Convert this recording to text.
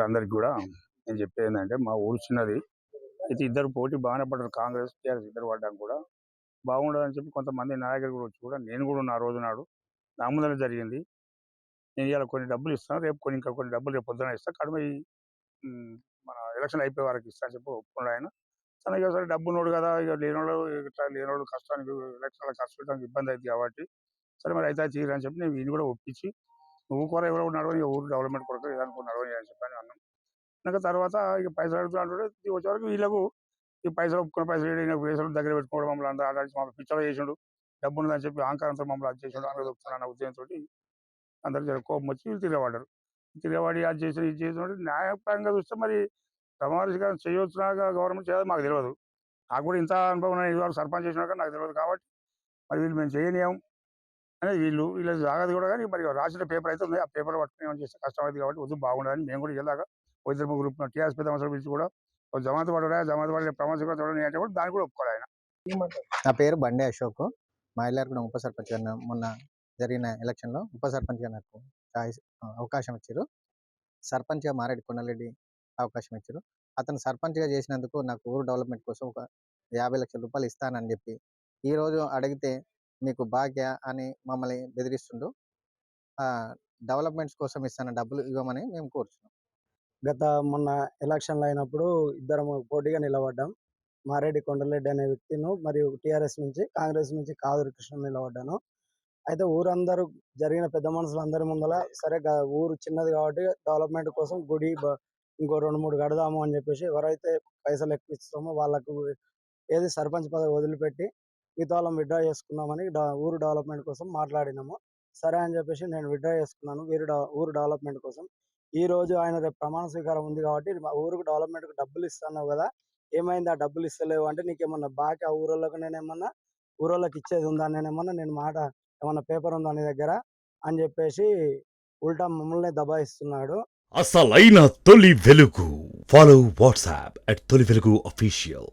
అందరికి కూడా నేను చెప్పేది ఏంటంటే మా ఊరు చిన్నది. అయితే ఇద్దరు పోటీ బాగానే పడ్డారు. కాంగ్రెస్, టీఆర్ఎస్ ఇద్దరు పడ్డానికి కూడా బాగుండదని చెప్పి కొంతమంది నాయకులు కూడా వచ్చి కూడా నేను కూడా ఉన్న ఆ రోజు నాడు నా ముందరే జరిగింది. నేను ఇవాళ కొన్ని డబ్బులు ఇస్తాను. రేపు ఇంకా కొన్ని డబ్బులు రేపు పొద్దున ఇస్తాను. కడుమ హ్మ్, మన ఎలక్షన్ అయిపోయే వరకు ఇస్తా అని చెప్పి ఒప్పుకున్నాడు ఆయన. సరే ఇక సరే డబ్బున్నోడు కదా! ఇక లేనోళ్ళు ఇట్లా లేనోళ్ళు కష్టానికి ఎలక్షన్‌లో ఖర్చు పెట్టడానికి ఇబ్బంది అయిద్ది కాబట్టి, సరే మరి అయితే తీయరు అని చెప్పి నేను వీడిని కూడా ఒప్పించి, నువ్వు కూడా ఎవరో నడవని ఊరు డెవలప్‌మెంట్ కొరకు ఏదనుకో నడవని అని చెప్పని అన్నాం. ఇంకా తర్వాత ఇక పైసలు అడుగుతా అంటుంటే వచ్చేవరకు వీళ్ళకు ఈ పైసలు ఒప్పుకున్న పైసలు ఈయన పైసలు దగ్గర పెట్టుకోవడం మమ్మల్ని అందరూ ఆటాడిచి మమ్మల్ని పిచ్చలో చేసిండు. డబ్బు ఉన్నదని చెప్పి అహంకారంతో మమ్మల్ని అది చేసిండు అన్న దొరుకుతున్నా ఉద్దేశంతోటి అందరూ జర కోపం వచ్చి వీళ్ళు తిరగబడ్డారు. తిరగబడి అది చేసి ఇది చేసినప్పుడు న్యాయపరంగా చూస్తే మరి ప్రమాదకరం చేయవచ్చునా గవర్నమెంట్ చేయాలి మాకు తెలియదు. నాకు కూడా ఇంత అనుభవం ఉన్నది. ఇదివరకు సర్పంచ్ చేసినాక నాకు తెలియదు కాబట్టి మరి వీళ్ళు మేము చేయనీయం అనేది వీళ్ళ జాగ్రత్త కూడా కానీ మరి రాసిన పేపర్ అయితే ఉంది. ఆ పేపర్ పట్టుకుని ఏమైనా చేస్తే కష్టమైంది కాబట్టి వద్దు బాగుండదని మేము కూడా వెళ్ళాక ఇద్దరు ముగ్గురు టీఆర్ఎస్ పెద్ద మనుషులు పిలిచి కూడా జమాత పడే ప్రమాదం చూడండి అంటే కూడా దాన్ని కూడా ఒప్పుకోవాలి ఆయన. నా పేరు బండి అశోక్. మా ఇల్లారు ఉప సర్పంచ్ మొన్న జరిగిన ఎలక్షన్లో ఉప సర్పంచ్గా నాకు అవకాశం ఇచ్చారు. సర్పంచ్గా మారెడ్డి కొండలరెడ్డి అవకాశం ఇచ్చారు. అతను సర్పంచ్గా చేసినందుకు నాకు ఊరు డెవలప్మెంట్ కోసం ఒక 50 లక్షల రూపాయలు ఇస్తానని చెప్పి ఈరోజు అడిగితే మీకు భాగ్య అని మమ్మల్ని బెదిరిస్తుండు. డెవలప్మెంట్స్ కోసం ఇస్తాను డబ్బులు ఇవ్వమని మేము కోరుతున్నాం. మొన్న ఎలక్షన్లు అయినప్పుడు ఇద్దరం పోటీగా నిలబడ్డాం. మారెడ్డి కొండలరెడ్డి అనే వ్యక్తిను మరియు టీఆర్ఎస్ నుంచి, కాంగ్రెస్ నుంచి కాదూరి కృష్ణ నిలబడ్డాను. అయితే ఊరందరూ జరిగిన పెద్ద మనుషులందరి ముందల సరే ఊరు చిన్నది కాబట్టి డెవలప్మెంట్ కోసం గుడి ఇంకో 2-3 కడదాము అని చెప్పేసి ఎవరైతే పైసలు ఎక్కువ ఇస్తామో వాళ్ళకు ఏది సర్పంచ్ పదవి వదిలిపెట్టి మిగతా వాళ్ళని విత్డ్రా చేసుకుందామని ఊరు డెవలప్మెంట్ కోసం మాట్లాడినాము. సరే అని చెప్పేసి నేను విత్డ్రా చేసుకున్నాను ఊరు డెవలప్మెంట్ కోసం. ఈ రోజు ఆయన రేపు ప్రమాణ స్వీకారం ఉంది కాబట్టి మా ఊరుకు డెవలప్మెంట్కి డబ్బులు ఇస్తున్నావు కదా, ఏమైంది ఆ డబ్బులు ఇస్తలేవు అంటే, నీకేమన్నా బాకీ ఆ ఊరోళ్ళకి నేనేమన్నా ఊరోళ్ళకి ఇచ్చేది ఉందా, నేను మాట ఏమన్నా పేపర్ ఉందా నీ దగ్గర అని చెప్పేసి ఉల్టా మమ్మల్ని దబాయిస్తున్నాడు. అసలైన తొలి వెలుగు. ఫాలో వాట్సాప్ @తొలి వెలుగు official.